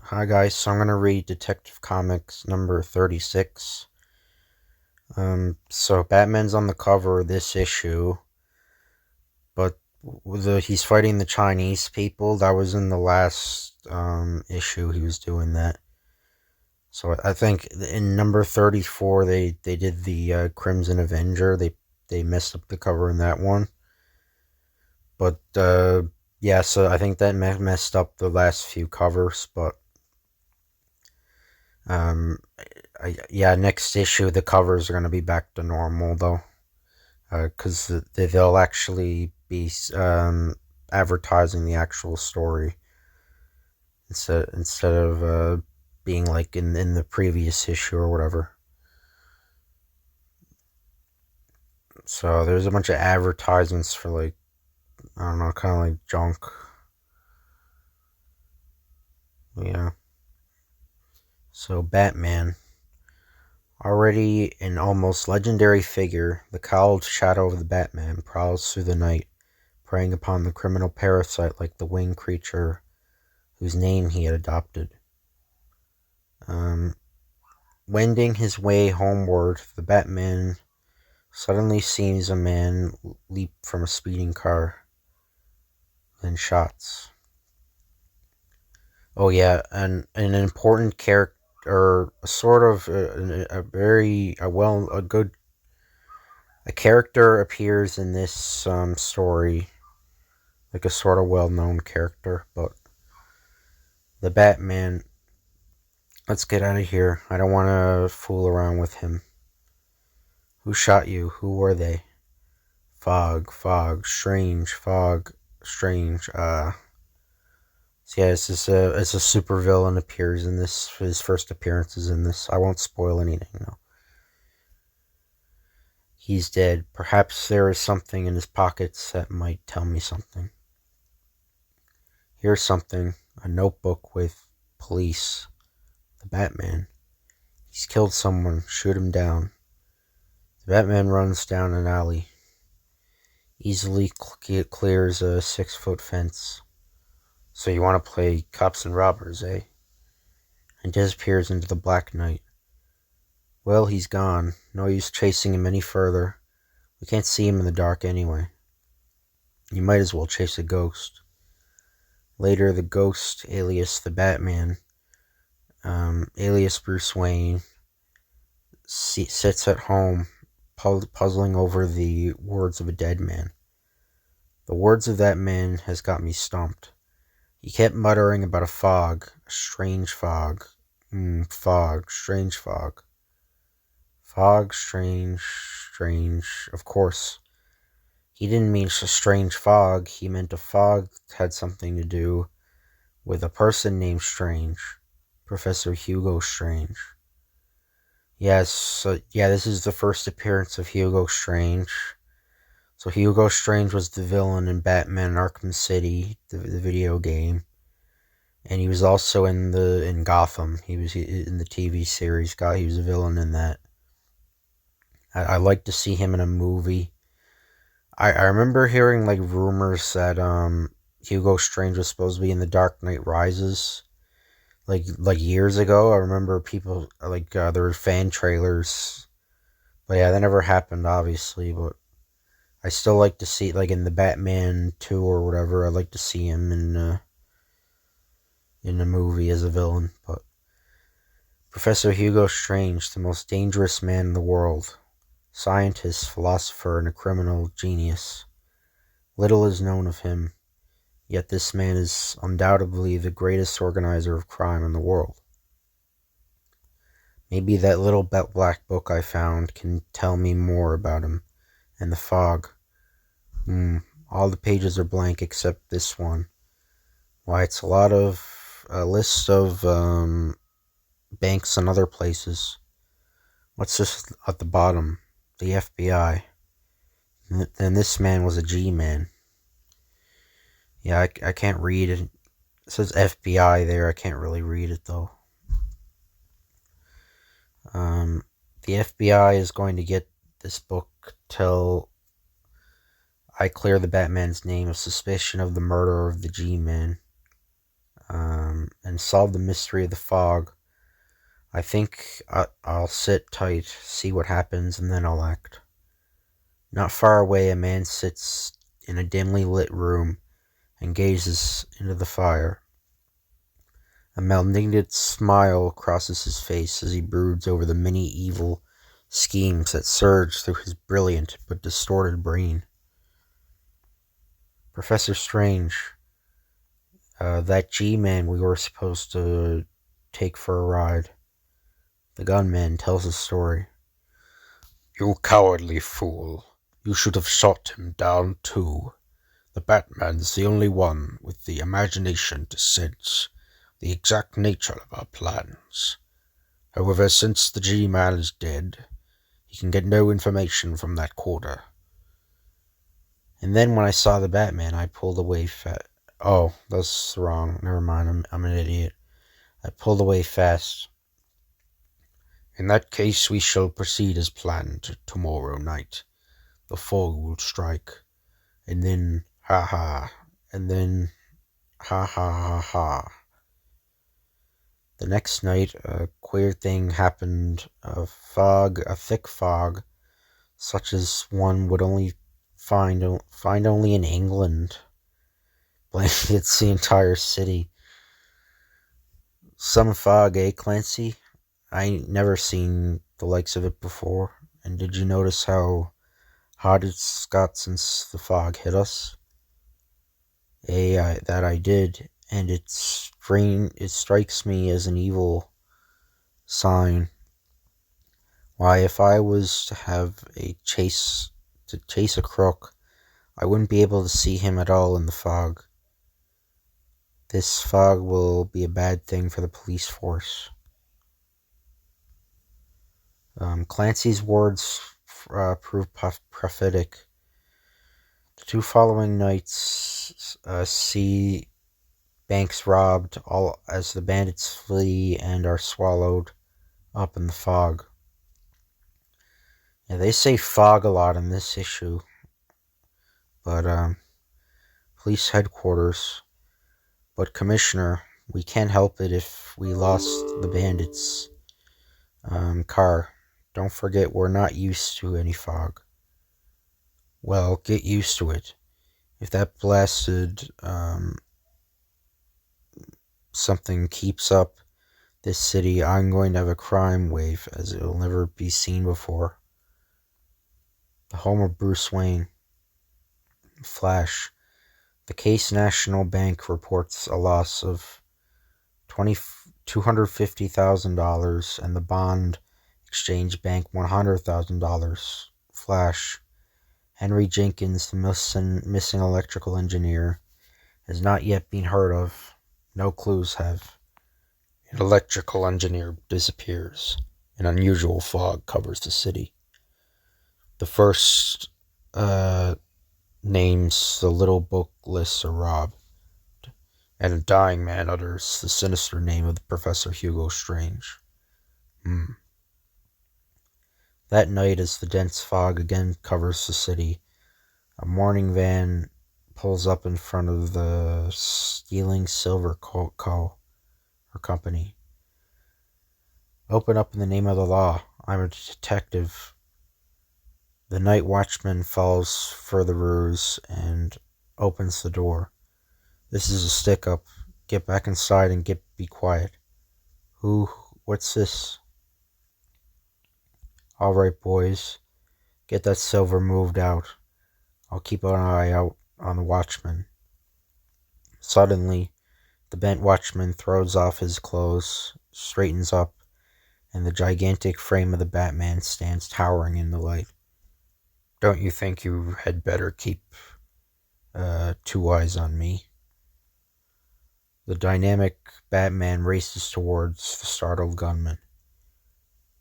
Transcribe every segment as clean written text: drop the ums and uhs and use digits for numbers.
Hi guys, so I'm gonna read Detective Comics number 36. So Batman's on the cover of this issue, but he's fighting the Chinese people. That was in the last issue. He was doing that. So I think in number 34 they did the Crimson Avenger. They messed up the cover in that one, but yeah. So I think that messed up the last few covers, but um yeah, next issue the covers are going to be back to normal though, because they'll actually be advertising the actual story instead of being like in the previous issue or whatever. So there's a bunch of advertisements for like, I don't know, kind of like junk. Yeah. So Batman, already an almost legendary figure, the cowled shadow of the Batman prowls through the night, preying upon the criminal parasite like the winged creature whose name he had adopted. Um, Wending his way homeward, the Batman suddenly sees a man leap from a speeding car, then shots. Oh yeah, and an important character, or sort of a character appears in this story, like a sort of well-known character, but the Batman. Let's get out of here. I don't want to fool around with him. Who shot you? Who were they? Fog, strange. So yeah, it's a super villain appears in this. His first appearance is in this. I won't spoil anything though. He's dead. Perhaps there is something in his pockets that might tell me something. Here's something. A notebook with police. The Batman. He's killed someone. Shoot him down. The Batman runs down an alley. Easily clears a 6-foot fence. So you want to play cops and robbers, eh? And disappears into the black night. Well, he's gone. No use chasing him any further. We can't see him in the dark anyway. You might as well chase a ghost. Later, the ghost, alias the Batman, alias Bruce Wayne, sits at home, puzzling over the words of a dead man. The words of that man has got me stumped. He kept muttering about a strange fog. Fog, strange fog. Fog, strange. Of course, he didn't mean a strange fog. He meant a fog that had something to do with a person named Strange. Professor Hugo Strange. Yes, yeah, this is the first appearance of Hugo Strange. So Hugo Strange was the villain in Batman Arkham City, the video game. And he was also in Gotham. He was in the TV series. He was a villain in that. I like to see him in a movie. I remember hearing like rumors that Hugo Strange was supposed to be in The Dark Knight Rises, like years ago. I remember people like there were fan trailers, but yeah, that never happened, obviously. But I still like to see like in the Batman 2 or whatever. I like to see him in a movie as a villain. But Professor Hugo Strange, the most dangerous man in the world, scientist, philosopher, and a criminal genius. Little is known of him. Yet this man is undoubtedly the greatest organizer of crime in the world. Maybe that little black book I found can tell me more about him. And the fog. All the pages are blank except this one. Why, it's a list of banks and other places. What's this at the bottom? The FBI. Then this man was a G-man. Yeah, I can't read it. It says FBI there. I can't really read it though. The FBI is going to get this book till I clear the Batman's name of suspicion of the murder of the G-Man. And and solve the mystery of the fog. I think I'll sit tight, see what happens, and then I'll act. Not far away, a man sits in a dimly lit room and gazes into the fire. A malignant smile crosses his face as he broods over the many evil schemes that surge through his brilliant but distorted brain. Professor Strange, that G-man we were supposed to take for a ride. The gunman tells his story. You cowardly fool. You should have shot him down too. The Batman's the only one with the imagination to sense the exact nature of our plans. However, since the G-man is dead, he can get no information from that quarter. And then when I saw the Batman, I pulled away Oh, that's wrong. Never mind, I'm an idiot. I pulled away fast. In that case, we shall proceed as planned tomorrow night. The fog will strike, and then, and then, ha. The next night, a queer thing happened. A thick fog, such as one would only find only in England, blankets the entire city. Some fog, eh, Clancy? I ain't never seen the likes of it before. And did you notice how hot it's got since the fog hit us? That I did, and it strikes me as an evil sign. Why, if I was to chase a crook, I wouldn't be able to see him at all in the fog. This fog will be a bad thing for the police force. Clancy's words prove prophetic. The two following nights see banks robbed, all as the bandits flee and are swallowed up in the fog. Yeah, they say fog a lot in this issue, but police headquarters. But Commissioner, we can't help it if we lost the bandits' car. Don't forget, we're not used to any fog. Well, get used to it. If that blasted something keeps up this city, I'm going to have a crime wave as it'll never be seen before. The home of Bruce Wayne. Flash. The Case National Bank reports a loss of $250,000 and the Bond Exchange Bank $100,000. Flash. Henry Jenkins, the missing electrical engineer, has not yet been heard of. No clues have. An electrical engineer disappears. An unusual fog covers the city. The first names the little book lists are robbed, and a dying man utters the sinister name of the Professor Hugo Strange. That night, as the dense fog again covers the city, a morning van pulls up in front of the Stealing Silver Company. Open up in the name of the law. I'm a detective. The night watchman falls for the ruse and opens the door. This is a stick-up. Get back inside and be quiet. What's this? All right, boys. Get that silver moved out. I'll keep an eye out on the watchman. Suddenly, the bent watchman throws off his clothes, straightens up, and the gigantic frame of the Batman stands towering in the light. Don't you think you had better keep two eyes on me? The dynamic Batman races towards the startled gunman.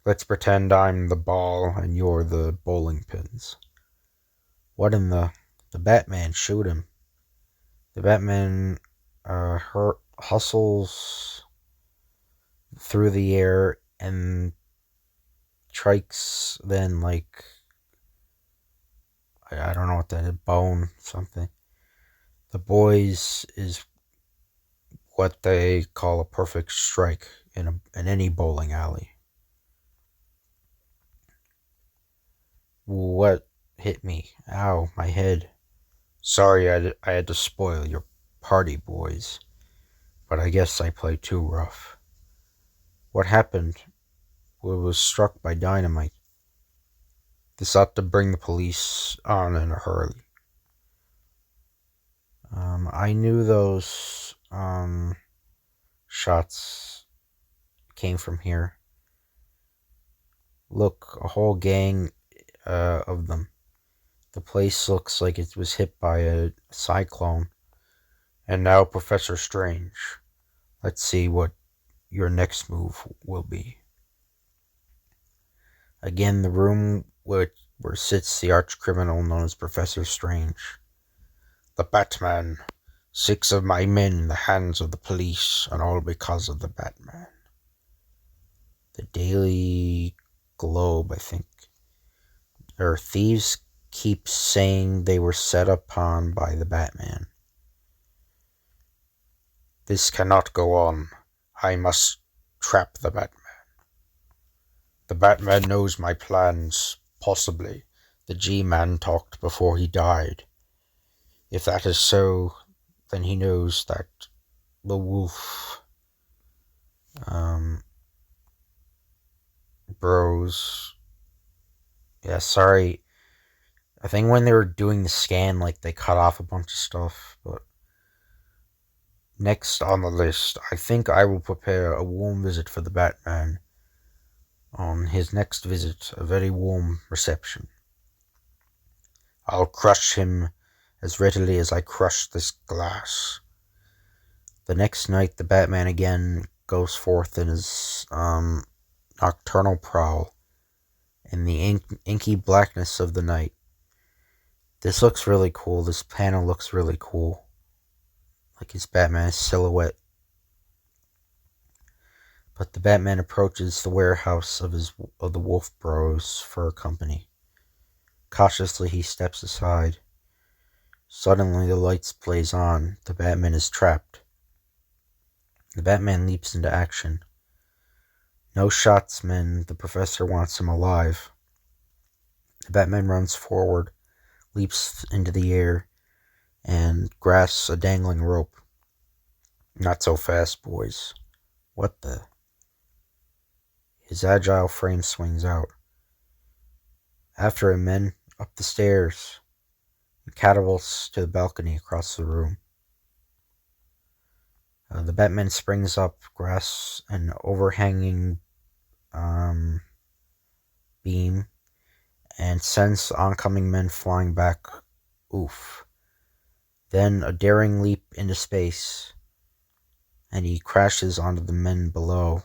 Let's pretend I'm the ball and you're the bowling pins. What in the Batman, shoot him. The Batman hustles through the air and strikes then like, I don't know what that is, bone, something. The boys is what they call a perfect strike in any bowling alley. What hit me? Ow, my head. Sorry I had to spoil your party, boys, but I guess I played too rough. What happened? Well, it was struck by dynamite. This ought to bring the police on in a hurry. I knew those shots came from here. Look, a whole gang of them. The place looks like it was hit by a cyclone. And now, Professor Strange, let's see what your next move will be. Again, the room where sits the arch criminal known as Professor Strange. The Batman. 6 of my men in the hands of the police, and all because of the Batman. The Daily Globe, I think. Their thieves keep saying they were set upon by the Batman. This cannot go on. I must trap the Batman. The Batman knows my plans, possibly. The G-Man talked before he died. If that is so, then he knows that the wolf, bros. Yeah, sorry. I think when they were doing the scan, they cut off a bunch of stuff, but next on the list, I think I will prepare a warm visit for the Batman. On his next visit, a very warm reception. I'll crush him as readily as I crush this glass. The next night, the Batman again goes forth in his nocturnal prowl in the inky blackness of the night. This looks really cool. This panel looks really cool. Like his Batman silhouette. But the Batman approaches the warehouse of the Wolf Bros Fur Company. Cautiously, he steps aside. Suddenly, the lights blaze on. The Batman is trapped. The Batman leaps into action. No shots, men. The Professor wants him alive. The Batman runs forward, leaps into the air, and grasps a dangling rope. Not so fast, boys. What the? His agile frame swings out. After him, men, up the stairs, and catapults to the balcony across the room. The Batman springs up, grasps an overhanging beam, and sends the oncoming men flying back. Oof. Then a daring leap into space, and he crashes onto the men below.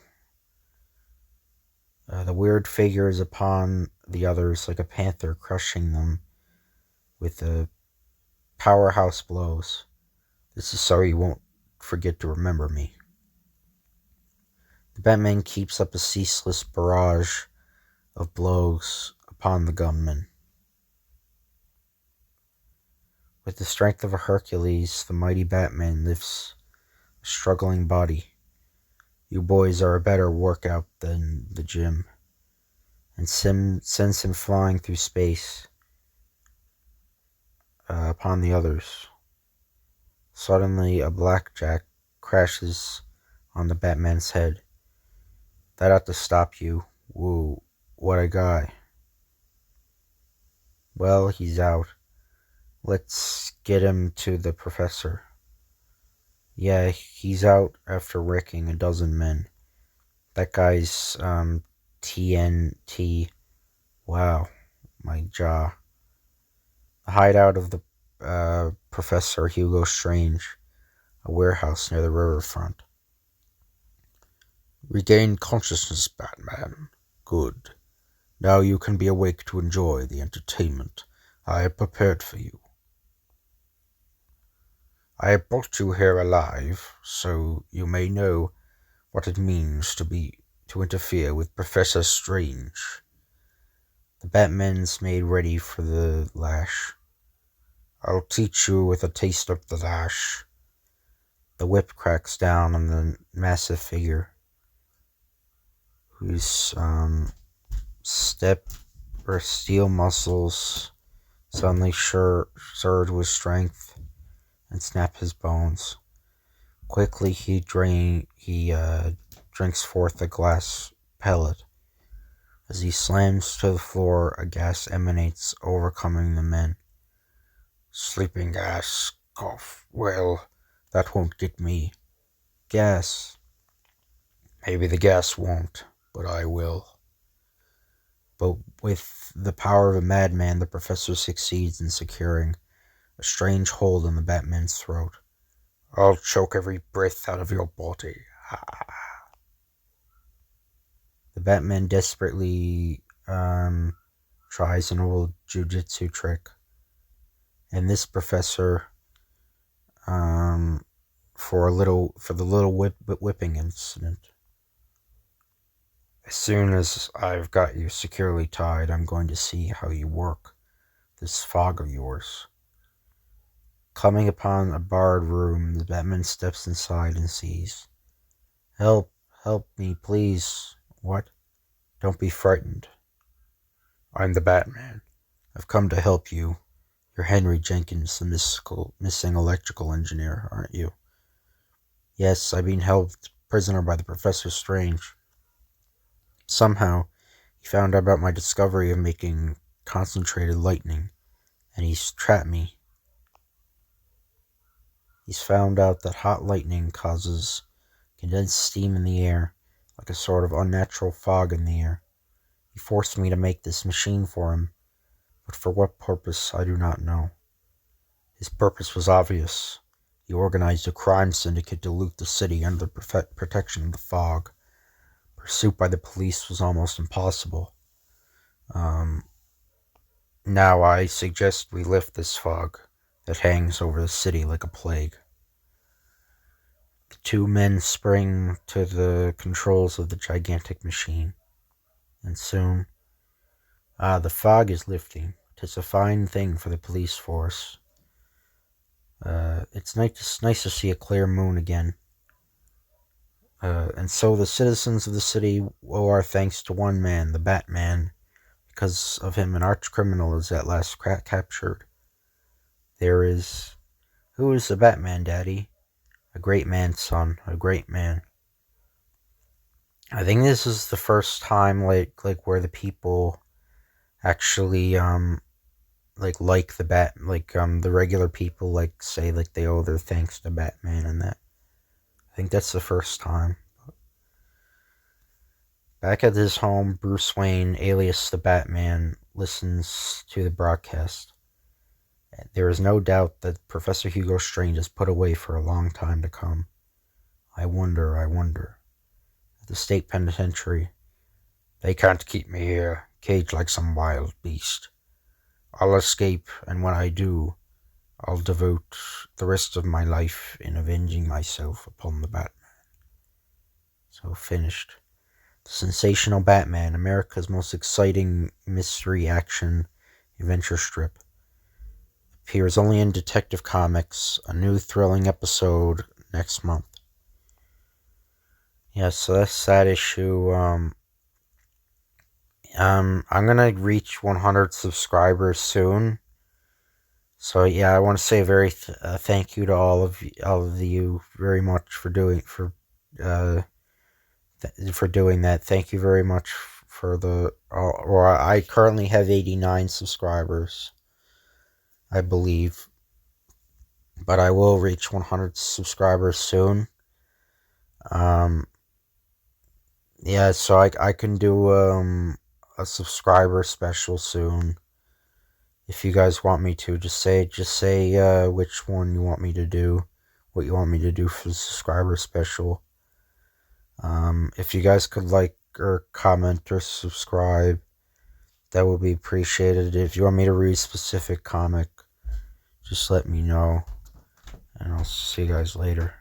The weird figure is upon the others like a panther, crushing them with powerhouse blows. This is so you won't forget to remember me. The Batman keeps up a ceaseless barrage of blows upon the gunmen. With the strength of a Hercules, the mighty Batman lifts a struggling body. You boys are a better workout than the gym, and sends him flying through space upon the others. Suddenly, a blackjack crashes on the Batman's head. That ought to stop you. Whoa, what a guy. Well, he's out. Let's get him to the Professor. Yeah, he's out after wrecking a dozen men. That guy's TNT. Wow, my jaw. The hideout of the Professor Hugo Strange, a warehouse near the riverfront. Regain consciousness, Batman. Good. Now you can be awake to enjoy the entertainment I have prepared for you. I have brought you here alive, so you may know what it means to interfere with Professor Strange. The Batman's made ready for the lash. I'll teach you with a taste of the lash. The whip cracks down on the massive figure, whose step or steel muscles suddenly surge with strength and snap his bones. Quickly, he drinks forth a glass pellet. As he slams to the floor, a gas emanates, overcoming the men. Sleeping gas, cough. Well, that won't get me. Gas. Maybe the gas won't, but I will. But with the power of a madman, the professor succeeds in securing a strange hold on the Batman's throat. I'll choke every breath out of your body. The Batman desperately tries an old jujitsu trick, and this professor, for the little whipping incident. As soon as I've got you securely tied, I'm going to see how you work this fog of yours. Coming upon a barred room, the Batman steps inside and sees. Help, help me, please. What? Don't be frightened. I'm the Batman. I've come to help you. You're Henry Jenkins, the missing electrical engineer, aren't you? Yes, I've been held prisoner by the Professor Strange. Somehow, he found out about my discovery of making concentrated lightning, and he's trapped me. He's found out that hot lightning causes condensed steam in the air, like a sort of unnatural fog in the air. He forced me to make this machine for him, but for what purpose I do not know. His purpose was obvious. He organized a crime syndicate to loot the city under the protection of the fog. Pursuit by the police was almost impossible. Now I suggest we lift this fog that hangs over the city like a plague. The two men spring to the controls of the gigantic machine, and soon, the fog is lifting. 'Tis a fine thing for the police force. It's nice to see a clear moon again. And so the citizens of the city owe our thanks to one man, the Batman. Because of him, an arch criminal is at last captured. Who is the Batman, Daddy? A great man, son, a great man. I think this is the first time, like where the people actually, like the regular people, say, they owe their thanks to Batman and that. I think that's the first time. Back at his home, Bruce Wayne, alias the Batman, listens to the broadcast. There is no doubt that Professor Hugo Strange is put away for a long time to come. I wonder. At the state penitentiary, they can't keep me here, caged like some wild beast. I'll escape, and when I do, I'll devote the rest of my life in avenging myself upon the Batman. So finished. The sensational Batman, America's most exciting mystery action adventure strip, appears only in Detective Comics, a new thrilling episode next month. Yeah, so that's that issue. I'm gonna reach 100 subscribers soon. So yeah, I want to say a very thank you to all of you very much for doing that. Thank you very much for I currently have 89 subscribers, I believe, but I will reach 100 subscribers soon. Yeah, so I can do a subscriber special soon. If you guys want me to, just say which one you want me to do, what you want me to do for the subscriber special. If you guys could like or comment or subscribe, that would be appreciated. If you want me to read a specific comic, just let me know, and I'll see you guys later.